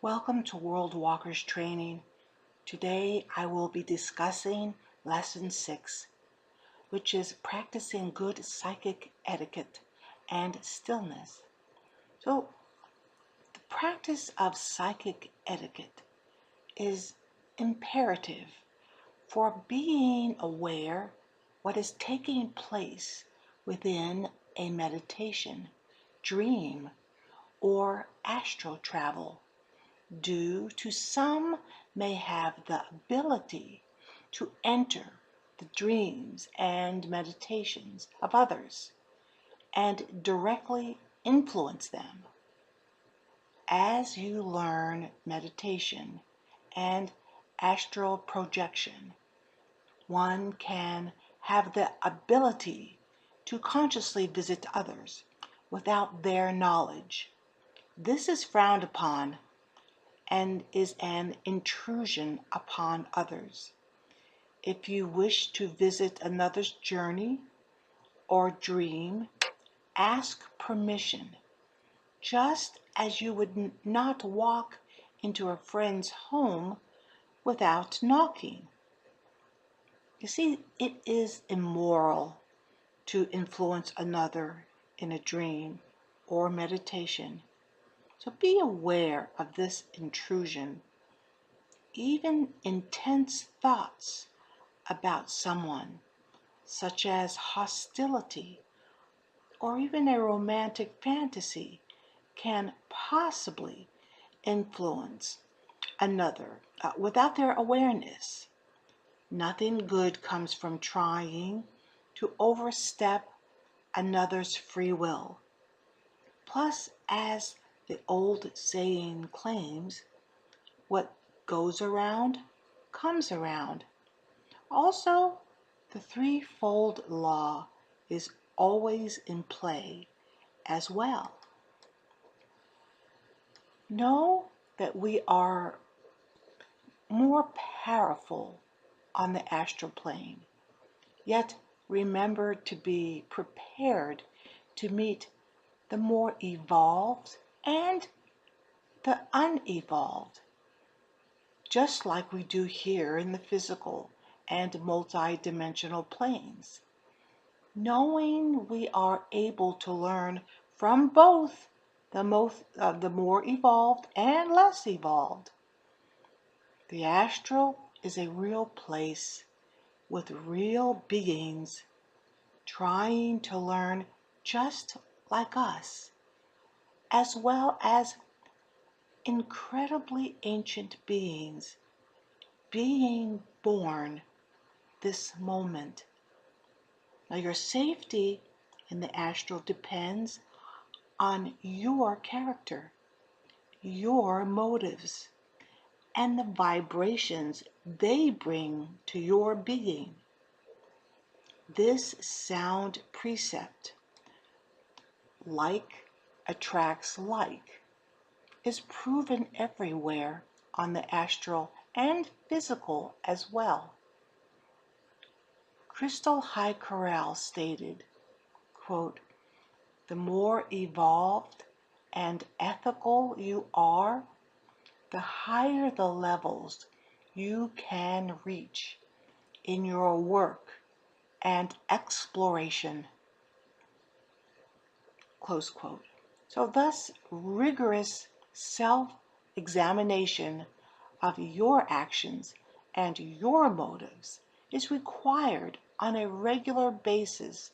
Welcome to World Walkers Training. Today I will be discussing Lesson 6, which is practicing good psychic etiquette and stillness. So, the practice of psychic etiquette is imperative for being aware what is taking place within a meditation, dream, or astral travel. Due to some may have the ability to enter the dreams and meditations of others and directly influence them. As you learn meditation and astral projection, one can have the ability to consciously visit others without their knowledge. This is frowned upon and is an intrusion upon others. If you wish to visit another's journey or dream, ask permission, just as you would not walk into a friend's home without knocking. You see, it is immoral to influence another in a dream or meditation. So be aware of this intrusion. Even intense thoughts about someone, such as hostility or even a romantic fantasy, can possibly influence another without their awareness. Nothing good comes from trying to overstep another's free will. Plus, as the old saying claims, what goes around comes around. Also, the threefold law is always in play as well. Know that we are more powerful on the astral plane, yet remember to be prepared to meet the more evolved and the unevolved, just like we do here in the physical and multi-dimensional planes. Knowing we are able to learn from both the more evolved and less evolved. The astral is a real place with real beings trying to learn just like us, as well as incredibly ancient beings being born this moment. Now, your safety in the astral depends on your character, your motives, and the vibrations they bring to your being. This sound precept, like attracts like, is proven everywhere on the astral and physical as well. Crystal High Corral stated, quote, "The more evolved and ethical you are, the higher the levels you can reach in your work and exploration." Close quote. So thus, rigorous self-examination of your actions and your motives is required on a regular basis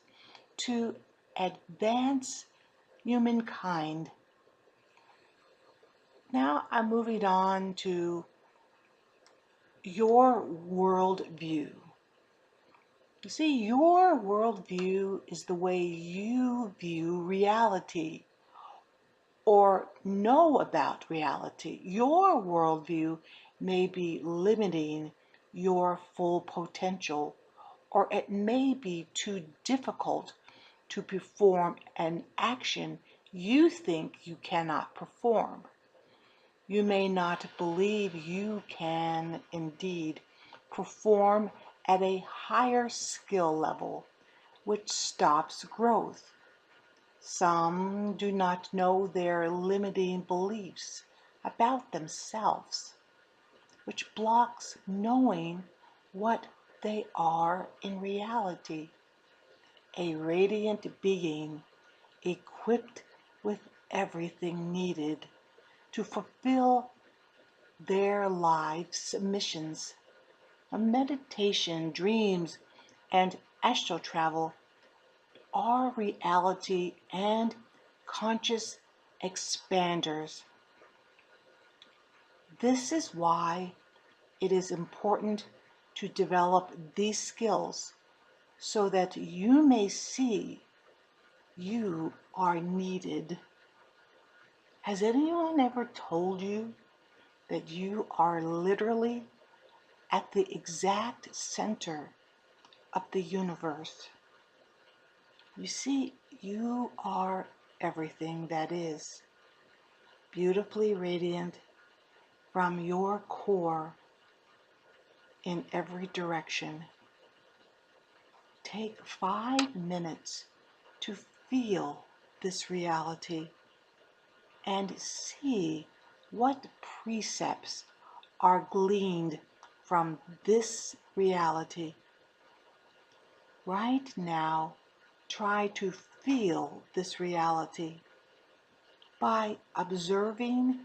to advance humankind. Now I'm moving on to your worldview. You see, your worldview is the way you view reality or know about reality. Your worldview may be limiting your full potential, or it may be too difficult to perform an action you think you cannot perform. You may not believe you can indeed perform at a higher skill level, which stops growth. Some do not know their limiting beliefs about themselves, which blocks knowing what they are in reality. A radiant being equipped with everything needed to fulfill their life's missions. Meditation, dreams, and astral travel are reality and conscious expanders. This is why it is important to develop these skills so that you may see you are needed. Has anyone ever told you that you are literally at the exact center of the universe? You see, you are everything that is, beautifully radiant from your core in every direction. Take 5 minutes to feel this reality and see what precepts are gleaned from this reality. Right now, try to feel this reality by observing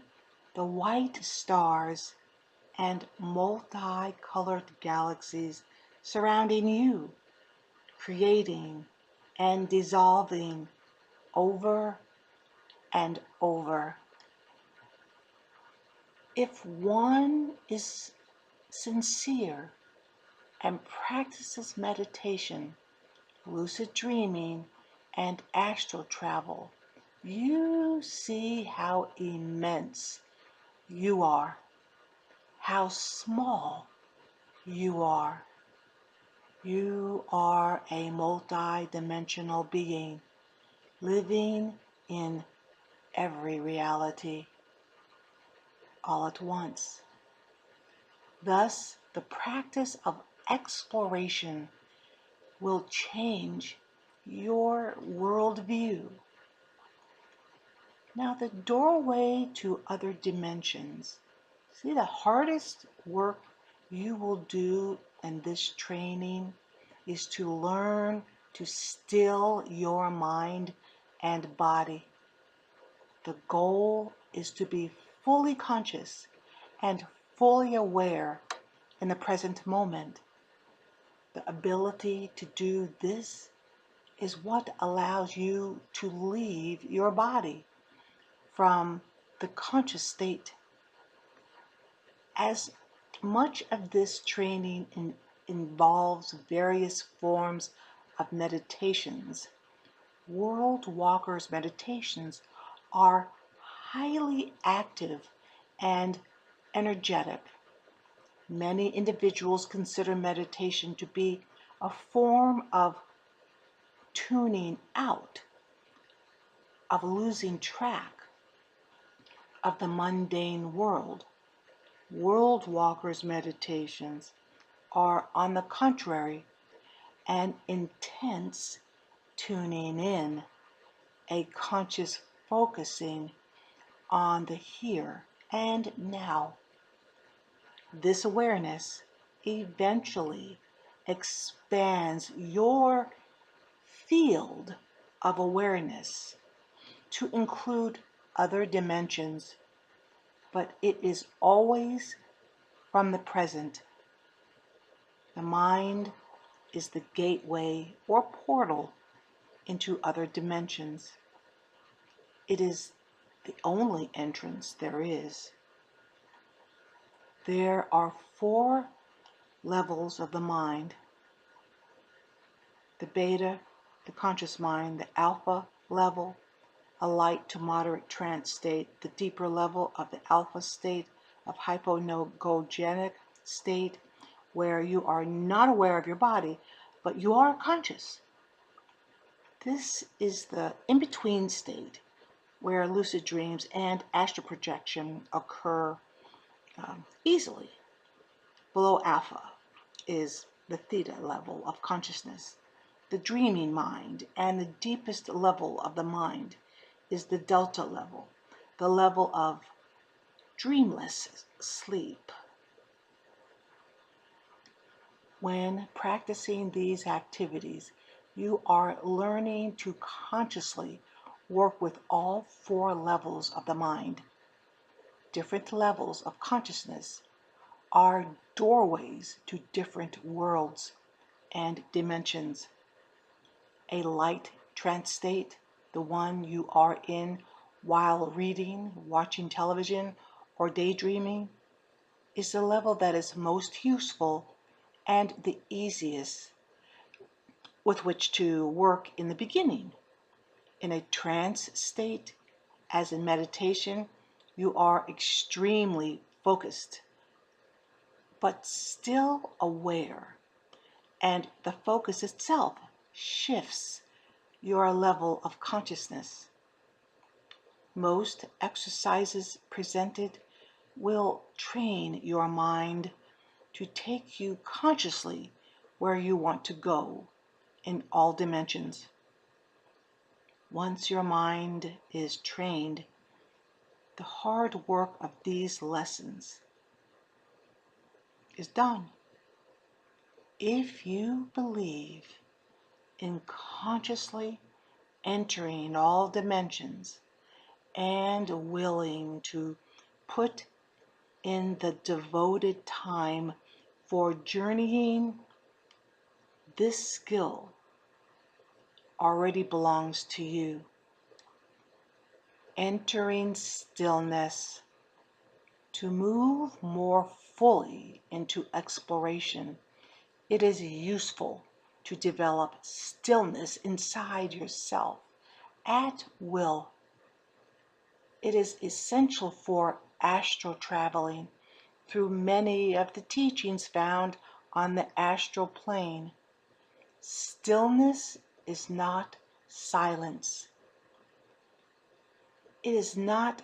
the white stars and multicolored galaxies surrounding you, creating and dissolving over and over. If one is sincere and practices meditation, lucid dreaming, and astral travel, you see how immense you are, how small you are. You are a multi-dimensional being living in every reality all at once. Thus, the practice of exploration will change your worldview. Now, the doorway to other dimensions. See, the hardest work you will do in this training is to learn to still your mind and body. The goal is to be fully conscious and fully aware in the present moment. The ability to do this is what allows you to leave your body from the conscious state. As much of this training involves various forms of meditations, World Walkers' meditations are highly active and energetic. Many individuals consider meditation to be a form of tuning out, of losing track of the mundane world. World Walkers' meditations are, on the contrary, an intense tuning in, a conscious focusing on the here and now. This awareness eventually expands your field of awareness to include other dimensions, but it is always from the present. The mind is the gateway or portal into other dimensions. It is the only entrance there is. There are 4 levels of the mind: the beta, the conscious mind; the alpha level, a light to moderate trance state; the deeper level of the alpha state of hypnagogic state, where you are not aware of your body, but you are conscious. This is the in-between state where lucid dreams and astral projection occur easily. Below alpha is the theta level of consciousness, the dreaming mind, and the deepest level of the mind is the delta level, the level of dreamless sleep. When practicing these activities, you are learning to consciously work with all four levels of the mind. Different levels of consciousness are doorways to different worlds and dimensions. A light trance state, the one you are in while reading, watching television, or daydreaming, is the level that is most useful and the easiest with which to work in the beginning. In a trance state, as in meditation, you are extremely focused, but still aware, and the focus itself shifts your level of consciousness. Most exercises presented will train your mind to take you consciously where you want to go in all dimensions. Once your mind is trained, the hard work of these lessons is done. If you believe in consciously entering all dimensions and willing to put in the devoted time for journeying, this skill already belongs to you. Entering stillness to move more fully into exploration, it is useful to develop stillness inside yourself at will. It is essential for astral traveling through many of the teachings found on the astral plane. Stillness is not silence. It is not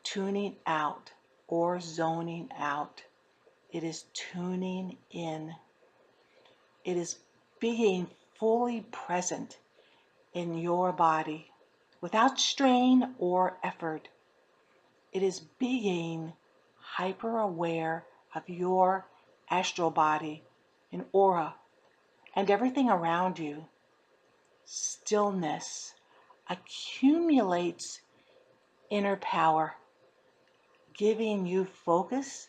tuning out or zoning out. It is tuning in. It is being fully present in your body without strain or effort. It is being hyper aware of your astral body and aura and everything around you. Stillness accumulates inner power, giving you focus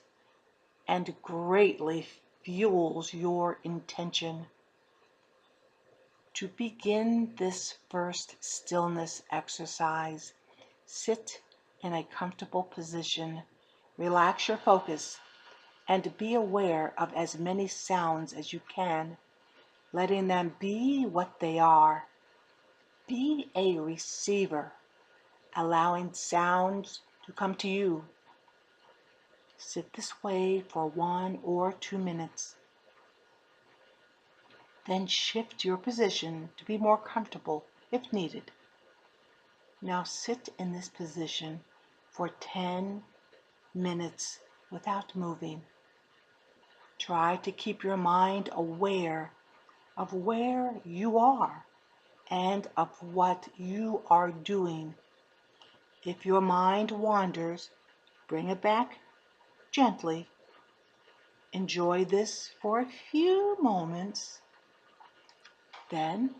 and greatly fuels your intention. To begin this first stillness exercise, sit in a comfortable position, relax your focus, and be aware of as many sounds as you can, letting them be what they are. Be a receiver, allowing sounds to come to you. Sit this way for 1 or 2 minutes. Then shift your position to be more comfortable if needed. Now sit in this position for 10 minutes without moving. Try to keep your mind aware of where you are and of what you are doing. If your mind wanders, bring it back gently. Enjoy this for a few moments. Then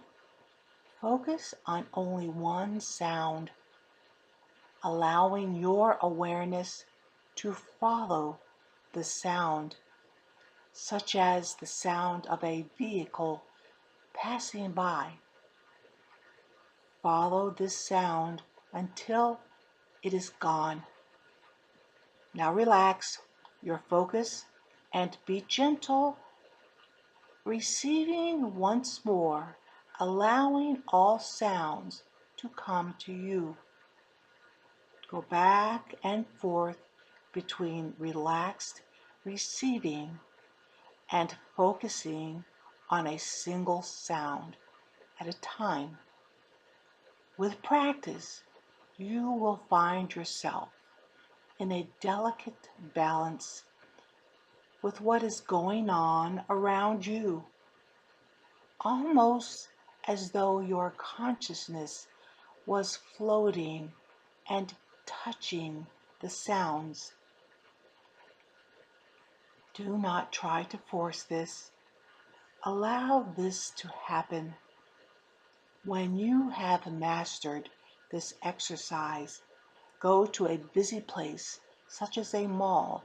focus on only one sound, allowing your awareness to follow the sound, such as the sound of a vehicle passing by. Follow this sound until it is gone. Now relax your focus and be gentle, receiving once more, allowing all sounds to come to you. Go back and forth between relaxed receiving and focusing on a single sound at a time. With practice, you will find yourself in a delicate balance with what is going on around you, almost as though your consciousness was floating and touching the sounds. Do not try to force this. Allow this to happen. When you have mastered this exercise, go to a busy place, such as a mall,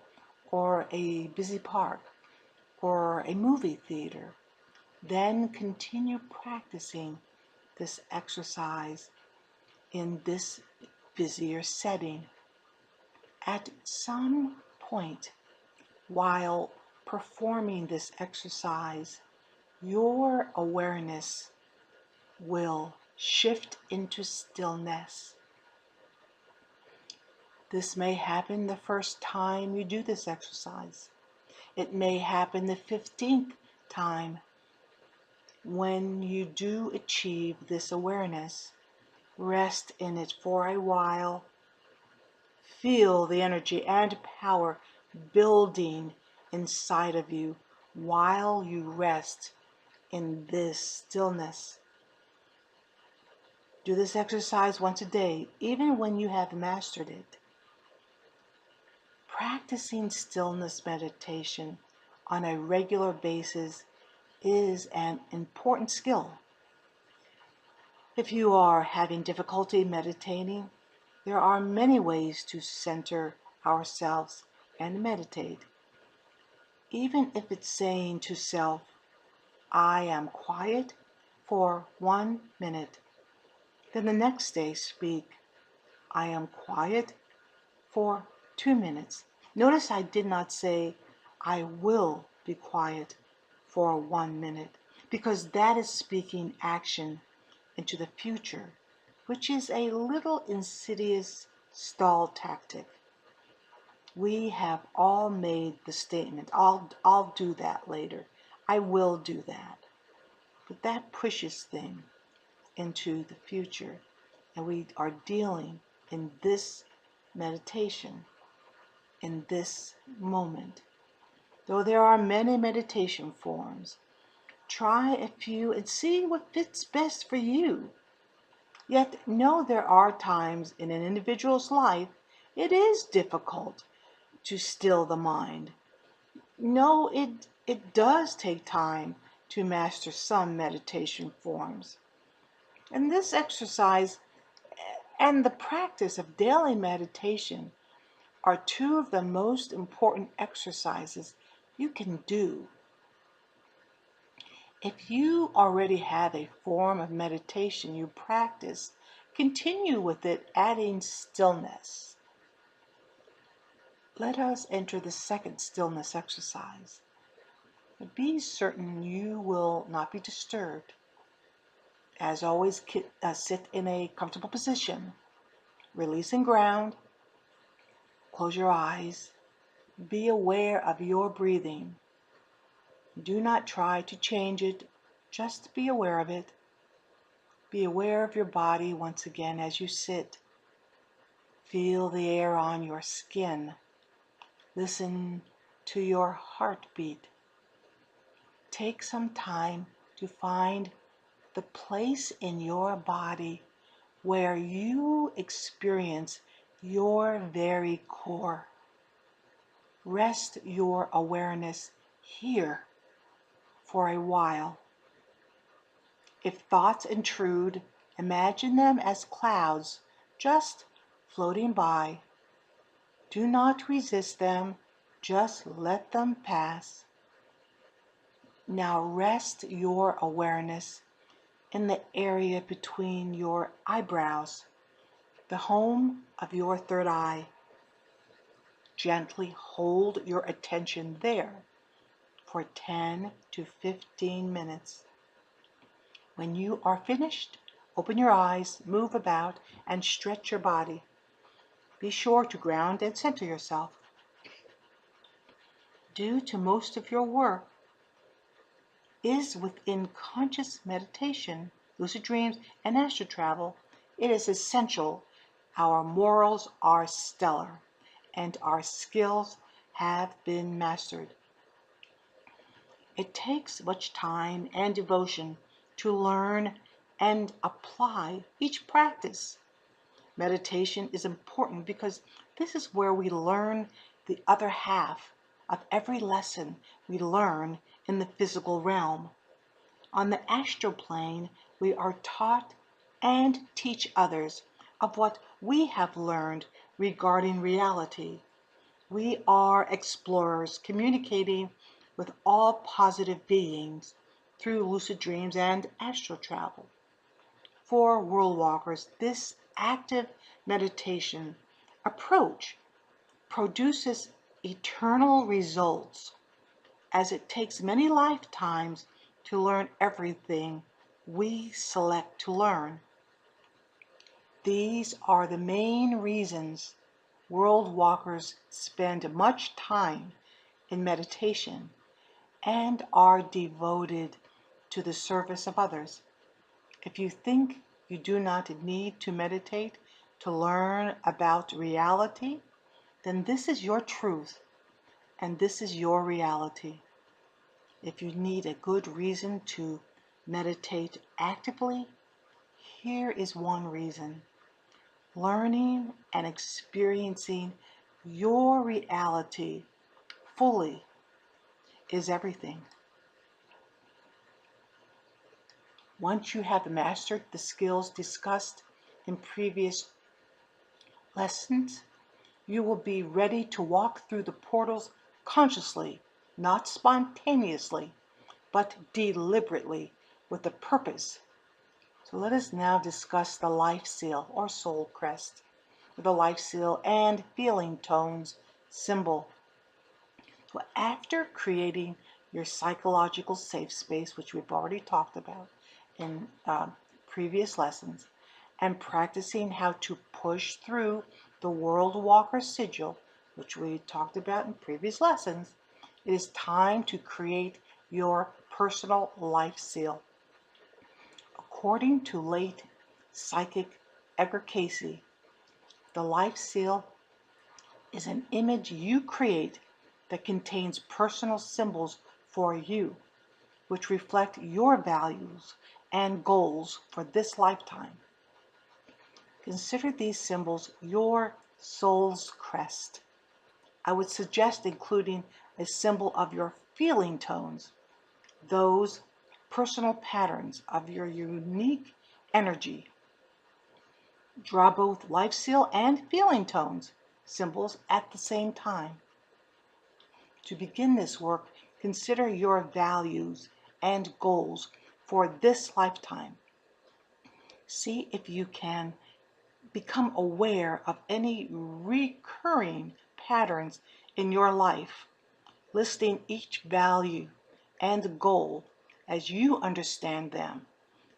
or a busy park, or a movie theater. Then continue practicing this exercise in this busier setting. At some point while performing this exercise, your awareness will shift into stillness. This may happen the first time you do this exercise. It may happen the 15th time. When you do achieve this awareness, rest in it for a while. Feel the energy and power building inside of you while you rest in this stillness. Do this exercise once a day, even when you have mastered it. Practicing stillness meditation on a regular basis is an important skill. If you are having difficulty meditating, there are many ways to center ourselves and meditate. Even if it's saying to self, I am quiet for 1 minute. Then the next day speak, I am quiet for 2 minutes. Notice I did not say, I will be quiet for 1 minute, because that is speaking action into the future, which is a little insidious stall tactic. We have all made the statement, I'll do that later. I will do that. But that pushes things into the future, and we are dealing in this meditation, in this moment. Though there are many meditation forms, try a few and see what fits best for you. Yet know there are times in an individual's life it is difficult to still the mind. No, it does take time to master some meditation forms. And this exercise and the practice of daily meditation are two of the most important exercises you can do. If you already have a form of meditation you practice, continue with it, adding stillness. Let us enter the second stillness exercise. But be certain you will not be disturbed. As always, sit in a comfortable position. Release and ground. Close your eyes. Be aware of your breathing. Do not try to change it. Just be aware of it. Be aware of your body once again as you sit. Feel the air on your skin. Listen to your heartbeat. Take some time to find the place in your body where you experience your very core. Rest your awareness here for a while. If thoughts intrude, imagine them as clouds just floating by. Do not resist them, just let them pass. Now rest your awareness in the area between your eyebrows, the home of your third eye. Gently hold your attention there for 10 to 15 minutes. When you are finished, open your eyes, move about, and stretch your body. Be sure to ground and center yourself. Due to most of your work is within conscious meditation, lucid dreams, and astral travel, it is essential our morals are stellar and our skills have been mastered. It takes much time and devotion to learn and apply each practice. Meditation is important because this is where we learn the other half of every lesson we learn in the physical realm. On the astral plane, we are taught and teach others of what we have learned regarding reality. We are explorers communicating with all positive beings through lucid dreams and astral travel. For world walkers, this active meditation approach produces eternal results as it takes many lifetimes to learn everything we select to learn. These are the main reasons world walkers spend much time in meditation and are devoted to the service of others. If you think you do not need to meditate to learn about reality, then this is your truth and this is your reality. If you need a good reason to meditate actively, here is one reason. Learning and experiencing your reality fully is everything. Once you have mastered the skills discussed in previous lessons, you will be ready to walk through the portals consciously, not spontaneously, but deliberately with a purpose. So let us now discuss the life seal or soul crest, the life seal and feeling tones symbol. So after creating your psychological safe space, which we've already talked about in previous lessons, and practicing how to push through the World Walker sigil, which we talked about in previous lessons, it is time to create your personal life seal. According to late psychic Edgar Cayce, the life seal is an image you create that contains personal symbols for you, which reflect your values and goals for this lifetime. Consider these symbols your soul's crest. I would suggest including a symbol of your feeling tones, those personal patterns of your unique energy. Draw both life seal and feeling tones symbols at the same time. To begin this work, consider your values and goals for this lifetime. See if you can become aware of any recurring patterns in your life, listing each value and goal as you understand them,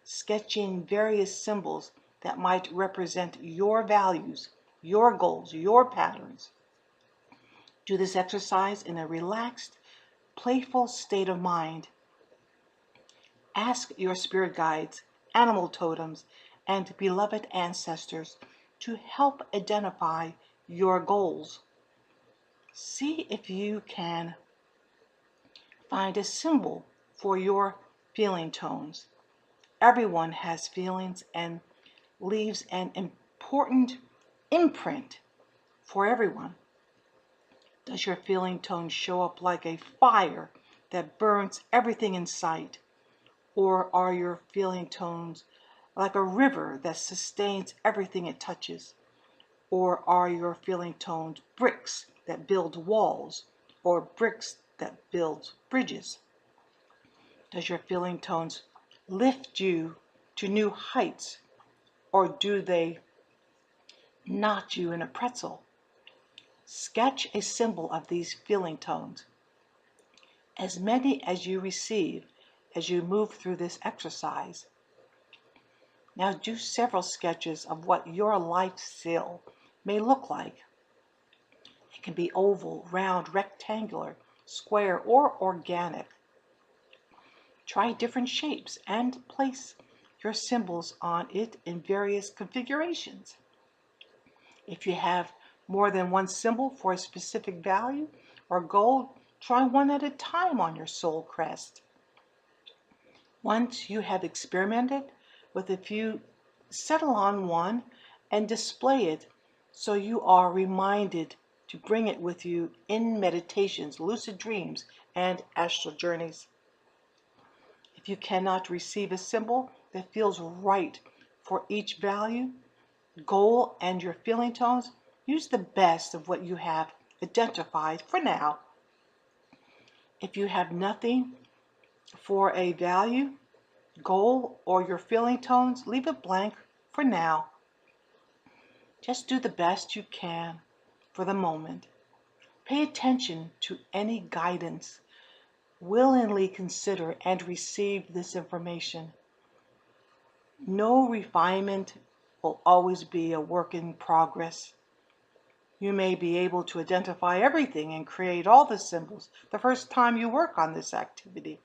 sketching various symbols that might represent your values, your goals, your patterns. Do this exercise in a relaxed, playful state of mind. Ask your spirit guides, animal totems, and beloved ancestors to help identify your goals. See if you can find a symbol for your feeling tones. Everyone has feelings and leaves an important imprint for everyone. Does your feeling tone show up like a fire that burns everything in sight? Or are your feeling tones like a river that sustains everything it touches? Or are your feeling tones bricks that build walls or bricks that build bridges? Does your feeling tones lift you to new heights, or do they knot you in a pretzel? Sketch a symbol of these feeling tones, as many as you receive as you move through this exercise. Now do several sketches of what your life seal may look like. It can be oval, round, rectangular, square, or organic. Try different shapes and place your symbols on it in various configurations. If you have more than one symbol for a specific value or goal, try one at a time on your soul crest. Once you have experimented with a few, settle on one and display it so you are reminded to bring it with you in meditations, lucid dreams, and astral journeys. If you cannot receive a symbol that feels right for each value, goal, and your feeling tones, use the best of what you have identified for now. If you have nothing for a value, goal, or your feeling tones, leave it blank for now. Just do the best you can for the moment. Pay attention to any guidance. Willingly consider and receive this information. No refinement will always be a work in progress. You may be able to identify everything and create all the symbols the first time you work on this activity,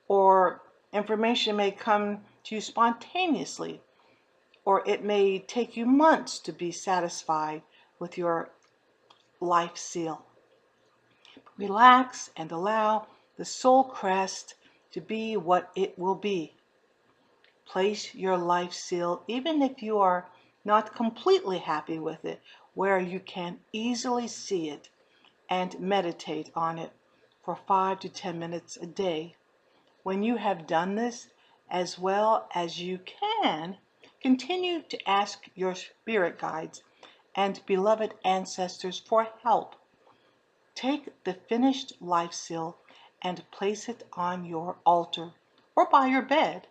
or information may come to you spontaneously, or it may take you months to be satisfied with your life seal. Relax and allow the soul crest to be what it will be. Place your life seal, even if you are not completely happy with it, where you can easily see it and meditate on it for 5 to 10 minutes a day. When you have done this as well as you can, continue to ask your spirit guides and beloved ancestors for help. Take the finished life seal and place it on your altar or by your bed.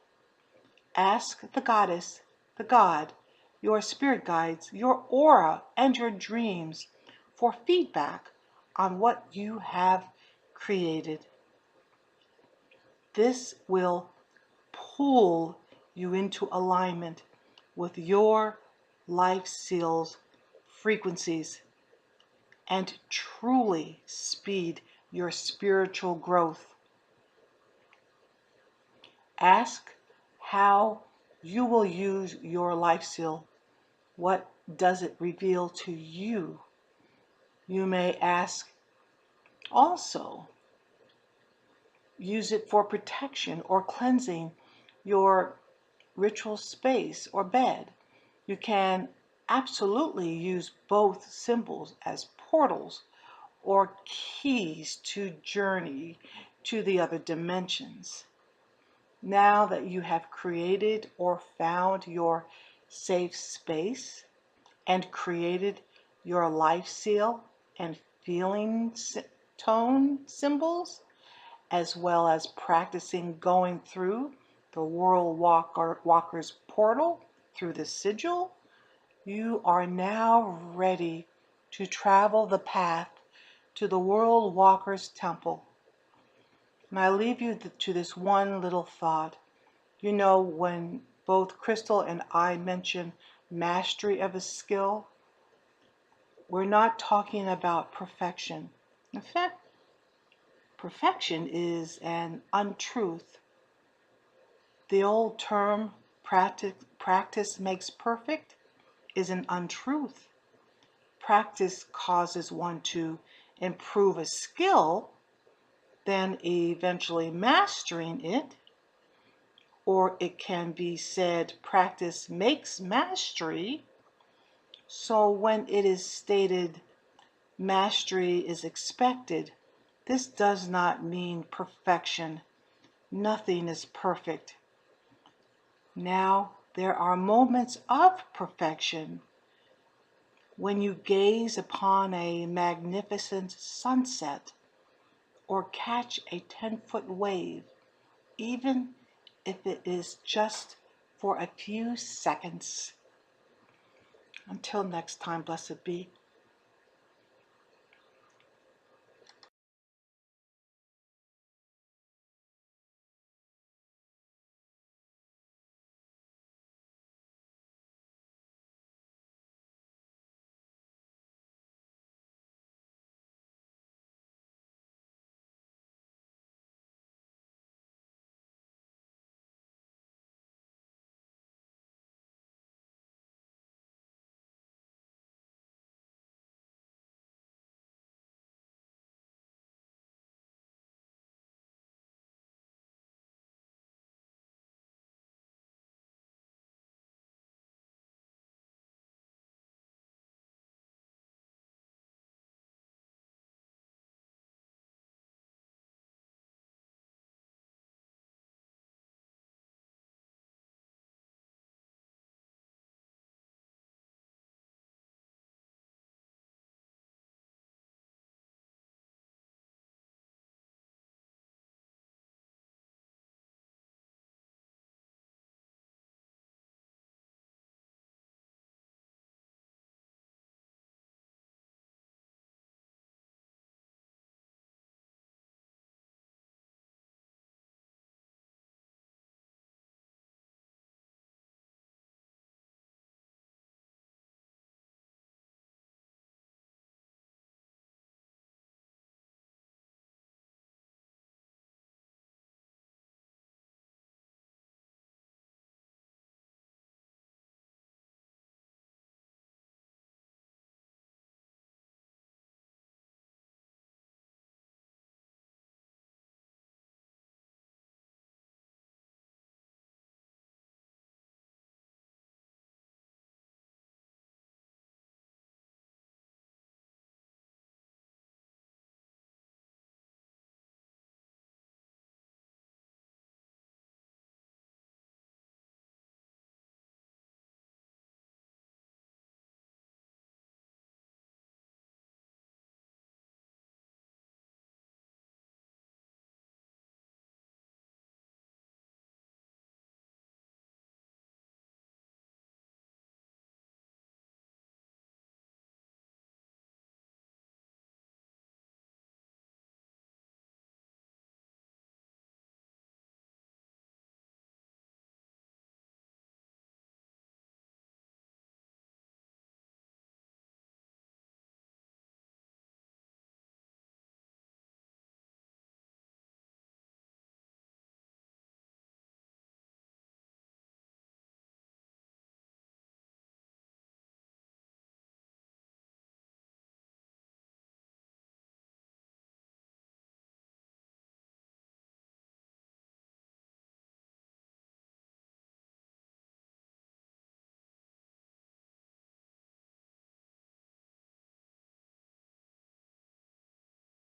Ask the goddess, the god, your spirit guides, your aura, and your dreams for feedback on what you have created. This will pull you into alignment with your life seal's frequencies and truly speed your spiritual growth. Ask how you will use your life seal. What does it reveal to you? You may ask also, use it for protection or cleansing your ritual space or bed. You can absolutely use both symbols as portals or keys to journey to the other dimensions. Now that you have created or found your safe space and created your life seal and feeling tone symbols, as well as practicing going through the World Walker's portal through the sigil, you are now ready to travel the path to the World Walker's temple. And I leave you to this one little thought. You know, when both Crystal and I mention mastery of a skill, we're not talking about perfection. In fact, perfection is an untruth. The old term, practice makes perfect, is an untruth. Practice causes one to improve a skill, then eventually mastering it, or it can be said practice makes mastery. So when it is stated mastery is expected, this does not mean perfection. Nothing is perfect. Now, there are moments of perfection when you gaze upon a magnificent sunset or catch a 10-foot wave, even if it is just for a few seconds. Until next time, blessed be.